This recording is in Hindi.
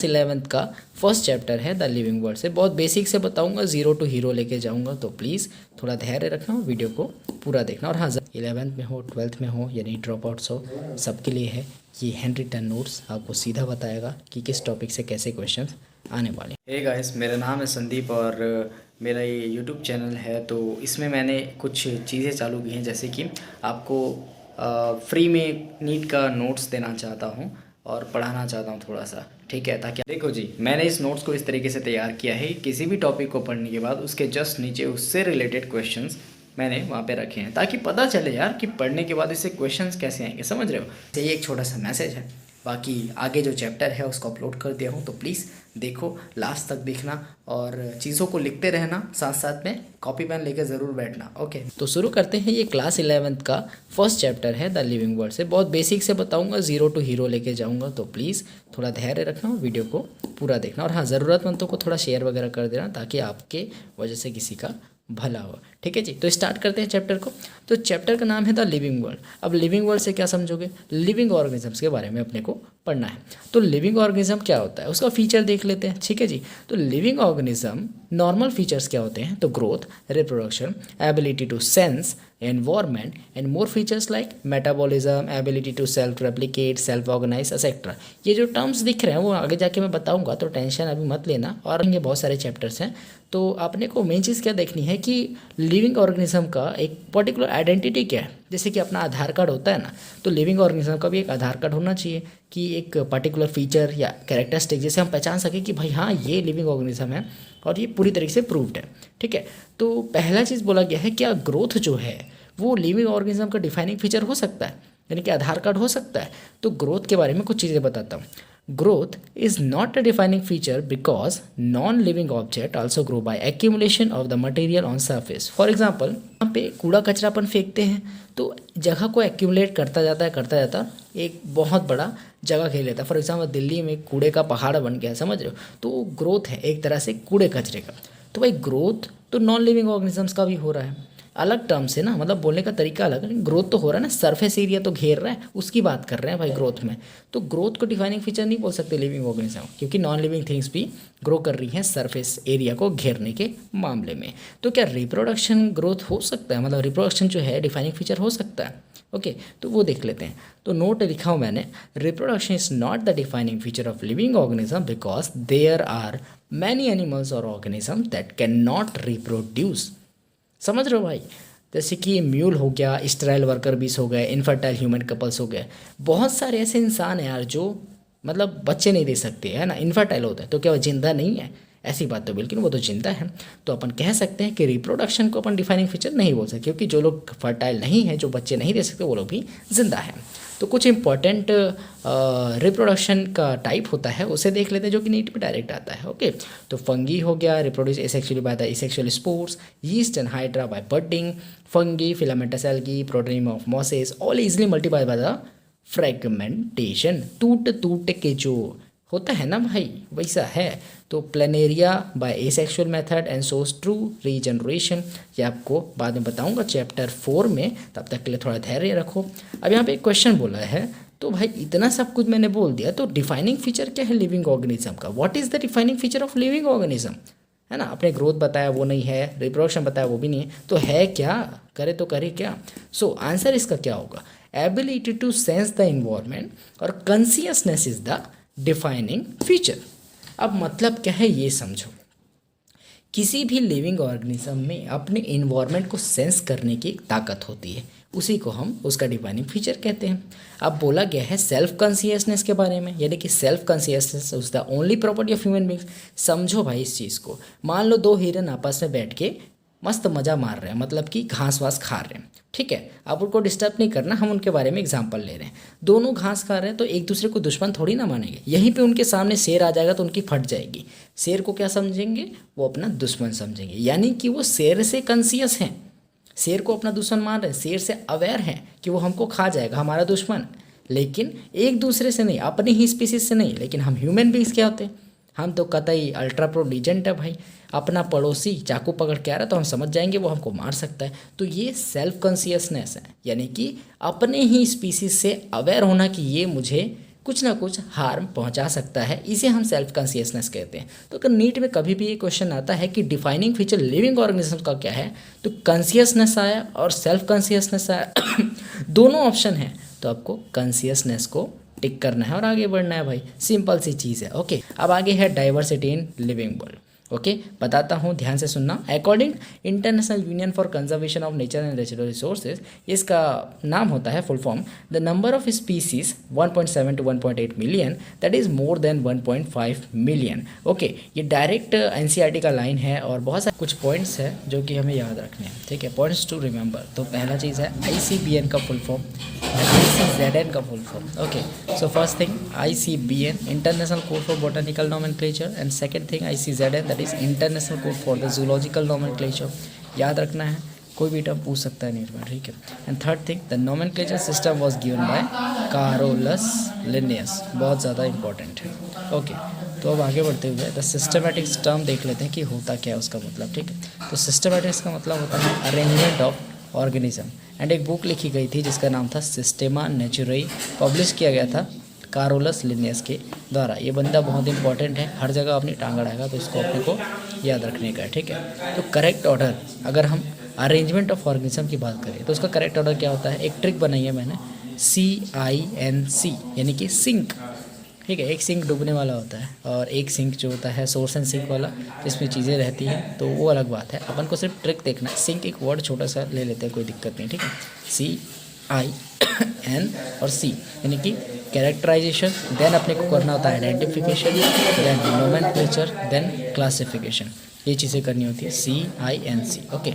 11th का फर्स्ट चैप्टर है द लिविंग वर्ड से बहुत बेसिक से बताऊंगा, जीरो टू हीरो लेके जाऊंगा, तो प्लीज़ थोड़ा धैर्य रखना, वीडियो को पूरा देखना। और हाँ, 11th में हो 12th में हो यानी ड्रॉप आउट्स हो, सबके लिए है ये हैंड रिटन नोट्स। आपको सीधा बताएगा कि किस टॉपिक से कैसे क्वेश्चन आने वाले। हे गाइस, मेरा नाम है संदीप और मेरा ये यूट्यूब चैनल है, तो इसमें मैंने कुछ चीज़ें चालू की हैं, जैसे कि आपको फ्री में नीट का नोट्स देना चाहता हूँ और पढ़ाना चाहता हूँ थोड़ा सा, ठीक है। ताकि देखो जी, मैंने इस नोट्स को इस तरीके से तैयार किया है, किसी भी टॉपिक को पढ़ने के बाद उसके जस्ट नीचे उससे रिलेटेड क्वेश्चंस मैंने वहाँ पे रखे हैं, ताकि पता चले यार कि पढ़ने के बाद इससे क्वेश्चंस कैसे आएंगे, समझ रहे हो। तो ये एक छोटा सा मैसेज है। बाकी आगे जो चैप्टर है उसको अपलोड कर दिया हूँ, तो प्लीज़ देखो, लास्ट तक देखना और चीज़ों को लिखते रहना, साथ साथ में कॉपी पेन लेकर ज़रूर बैठना। ओके, तो शुरू करते हैं। ये क्लास 11th का फर्स्ट चैप्टर है द लिविंग वर्ड से बहुत बेसिक से बताऊंगा, जीरो टू हीरो लेके जाऊंगा, तो प्लीज़ थोड़ा धैर्य रखना, वीडियो को पूरा देखना। और हाँ, ज़रूरतमंदों को थोड़ा शेयर वगैरह कर देना, ताकि आपके वजह से किसी का भला हो, ठीक है जी। तो स्टार्ट करते हैं चैप्टर को। तो चैप्टर का नाम है द लिविंग वर्ल्ड। अब लिविंग वर्ल्ड से क्या समझोगे, लिविंग ऑर्गेनिजम्स के बारे में अपने को पढ़ना है। तो लिविंग ऑर्गेनिज्म क्या होता है, उसका फीचर देख लेते हैं, ठीक है जी। तो लिविंग ऑर्गेनिज्म नॉर्मल फीचर्स क्या होते हैं, तो growth, reproduction, ability to sense environment and more features like metabolism, ability to self replicate, self organise etcetera. ये जो टर्म्स दिख रहे हैं वो आगे जाके मैं बताऊंगा, तो टेंशन अभी मत लेना। और ये बहुत सारे चैप्टर्स हैं, तो आपने को मेन चीज़ क्या देखनी है कि लिविंग ऑर्गेनिज्म का एक पर्टिकुलर आइडेंटिटी क्या है। जैसे कि अपना आधार कार्ड होता है ना, तो लिविंग ऑर्गेनिज्म का भी एक आधार कार्ड होना चाहिए कि एक पर्टिकुलर फीचर या कैरेक्टरिस्टिक जैसे हम पहचान सकें कि भाई हाँ, ये लिविंग ऑर्गेनिज्म है और ये पूरी तरीके से प्रूव्ड है, ठीक है। तो पहला चीज़ बोला गया है, क्या ग्रोथ जो है वो लिविंग ऑर्गेनिज्म का डिफाइनिंग फीचर हो सकता है, यानी कि आधार कार्ड हो सकता है। तो ग्रोथ के बारे में कुछ चीज़ें बताता हूँ। Growth is not a defining feature because non living object also grow by accumulation of the material on surface. For example, यहाँ पे कूड़ा कचरा अपन फेंकते हैं, तो जगह को एक्यूमुलेट करता जाता एक बहुत बड़ा जगह घेर लेता है। फॉर एग्जाम्पल, दिल्ली में कूड़े का पहाड़ बन गया, समझ रहे हो, तो ग्रोथ है एक तरह से कूड़े कचरे का। तो भाई ग्रोथ तो नॉन लिविंग ऑर्गेनिजम्स का भी हो रहा है, अलग टर्म से ना, मतलब बोलने का तरीका अलग है। ग्रोथ तो हो रहा है ना, सरफेस एरिया तो घेर रहा है, उसकी बात कर रहे हैं भाई ग्रोथ में। तो ग्रोथ को डिफाइनिंग फीचर नहीं बोल सकते लिविंग ऑर्गेनिज्म, क्योंकि नॉन लिविंग थिंग्स भी ग्रो कर रही हैं सरफेस एरिया को घेरने के मामले में। तो क्या रिप्रोडक्शन ग्रोथ हो सकता है, मतलब रिप्रोडक्शन जो है डिफाइनिंग फीचर हो सकता है। ओके, तो वो देख लेते हैं। तो नोट लिखा हूँ मैंने, reproduction is not the defining feature of living organism because there are many animals और organism that can not reproduce. समझ रहे हो भाई, जैसे कि म्यूल हो गया, स्टेराइल वर्कर बीस हो गए, इनफर्टाइल ह्यूमन कपल्स हो गए। बहुत सारे ऐसे इंसान हैं यार जो मतलब बच्चे नहीं दे सकते, है ना, इनफर्टाइल होता है। तो क्या वो जिंदा नहीं है, ऐसी बात तो बिल्कुल, वो तो जिंदा है। तो अपन कह सकते हैं कि रिप्रोडक्शन को अपन डिफाइनिंग फीचर नहीं बोल सकते, क्योंकि जो लोग फर्टाइल नहीं है, जो बच्चे नहीं दे सकते, वो लोग भी जिंदा हैं। तो कुछ इंपॉर्टेंट रिप्रोडक्शन का टाइप होता है, उसे देख लेते हैं, जो कि नीट में डायरेक्ट आता है। ओके, तो फंगी हो गया, reproduce asexually by the asexual spores, yeast and hydra by budding, fungi, filamentous algae, protonema of mosses all easily multiply by the fragmentation. टूट के जो होता है ना भाई, वैसा है। तो planaria by asexual method and shows true regeneration. ये आपको बाद में बताऊंगा चैप्टर 4 में, तब तक के लिए थोड़ा धैर्य रखो। अब यहाँ पे एक क्वेश्चन बोला है, तो भाई इतना सब कुछ मैंने बोल दिया, तो डिफाइनिंग फीचर क्या है लिविंग ऑर्गेनिज्म का, what is the defining feature of living organism, है ना। आपने ग्रोथ बताया वो नहीं है, रिप्रोडक्शन बताया वो भी नहीं है, तो है क्या, करे तो करे क्या। सो आंसर इसका क्या होगा, ability to sense the environment और consciousness is the defining feature. अब मतलब क्या है ये समझो, किसी भी लिविंग ऑर्गेनिज्म में अपने इन्वायरमेंट को सेंस करने की एक ताकत होती है, उसी को हम उसका डिफाइनिंग फीचर कहते हैं। अब बोला गया है सेल्फ कॉन्शियसनेस के बारे में, यानी कि self consciousness is the only property of human beings. समझो भाई इस चीज़ को, मान लो दो हिरन आपस में बैठ के मस्त मज़ा मार रहे हैं, मतलब कि घास वास खा रहे हैं, ठीक है। अब उनको डिस्टर्ब नहीं करना, हम उनके बारे में एग्जांपल ले रहे हैं। दोनों घास खा रहे हैं, तो एक दूसरे को दुश्मन थोड़ी ना मानेंगे। यहीं पे उनके सामने शेर आ जाएगा तो उनकी फट जाएगी। शेर को क्या समझेंगे, वो अपना दुश्मन समझेंगे, यानी कि वो शेर से कॉन्शियस हैं, शेर को अपना दुश्मन मान रहे हैं, शेर से अवेयर हैं कि वो हमको खा जाएगा, हमारा दुश्मन। लेकिन एक दूसरे से नहीं, अपनी ही स्पीसीज से नहीं। लेकिन हम ह्यूमन बींग्स क्या होते हैं, हम तो कतई अल्ट्रा प्रो लीजेंड है भाई। अपना पड़ोसी चाकू पकड़ के आ रहा है तो हम समझ जाएंगे वो हमको मार सकता है। तो ये सेल्फ कॉन्शियसनेस है, यानी कि अपने ही स्पीसीज से अवेयर होना कि ये मुझे कुछ ना कुछ हार्म पहुंचा सकता है, इसे हम सेल्फ कॉन्शियसनेस कहते हैं। तो अगर नीट में कभी भी ये क्वेश्चन आता है कि डिफाइनिंग फीचर लिविंग ऑर्गेनिज्म का क्या है, तो कॉन्शियसनेस आया और सेल्फ कॉन्शियसनेस आया दोनों ऑप्शन है, तो आपको कॉन्शियसनेस को टिक करना है और आगे बढ़ना है भाई, सिंपल सी चीज़ है। ओके, अब आगे है diversity in living world. Okay, बताता हूँ, ध्यान से सुनना। According international union for conservation of nature and natural resources, इसका नाम होता है full form, the number of species 1.7 to 1.8 million, that is more than 1.5 million. Okay, ये डायरेक्ट एनसीईआरटी का लाइन है और बहुत सारे कुछ पॉइंट्स है जो कि हमें याद रखने हैं, ठीक है, पॉइंट्स टू रिमेंबर। तो पहला चीज़ है ICBN का फुल फॉर्म, ICZN का full form. Okay, so first thing ICBN, international code for botanical nomenclature, and second thing ICZN, that is international code for the zoological nomenclature. याद रखना है, कोई भी टर्म पूछ सकता है नीट में, ठीक है। And third thing, the nomenclature system was given by Carolus Linnaeus, बहुत ज़्यादा इंपॉर्टेंट है। ओके, तो अब आगे बढ़ते हुए द सिस्टमेटिक्स टर्म देख लेते हैं कि होता क्या है उसका मतलब, ठीक है। तो सिस्टमेटिक्स का मतलब होता है अरेंजमेंट ऑफ ऑर्गेनिज्म, एंड एक बुक लिखी गई थी जिसका नाम था सिस्टेमा नेचुराई, पब्लिश किया गया था कारोलस लिनियस के द्वारा। ये बंदा बहुत इंपॉर्टेंट है, हर जगह अपनी टांग अड़ाएगा, तो इसको अपने को याद रखने का है, ठीक है। तो करेक्ट ऑर्डर, अगर हम अरेंजमेंट ऑफ ऑर्गेनिज्म की बात करें तो उसका करेक्ट ऑर्डर क्या होता है, एक ट्रिक बनाई है मैंने, CINC, यानी कि सिंक, ठीक है। एक सिंक डूबने वाला होता है और एक सिंक जो होता है सोर्स एंड सिंक वाला, जिसमें चीज़ें रहती हैं, तो वो अलग बात है। अपन को सिर्फ ट्रिक देखना है। सिंक एक वर्ड छोटा सा ले लेते हैं, कोई दिक्कत नहीं, ठीक है। CIN और C, यानी कि कैरेक्टराइजेशन, देन अपने को करना होता है identification, then nomenclature, then classification, ये चीज़ें करनी होती है CINC। ओके,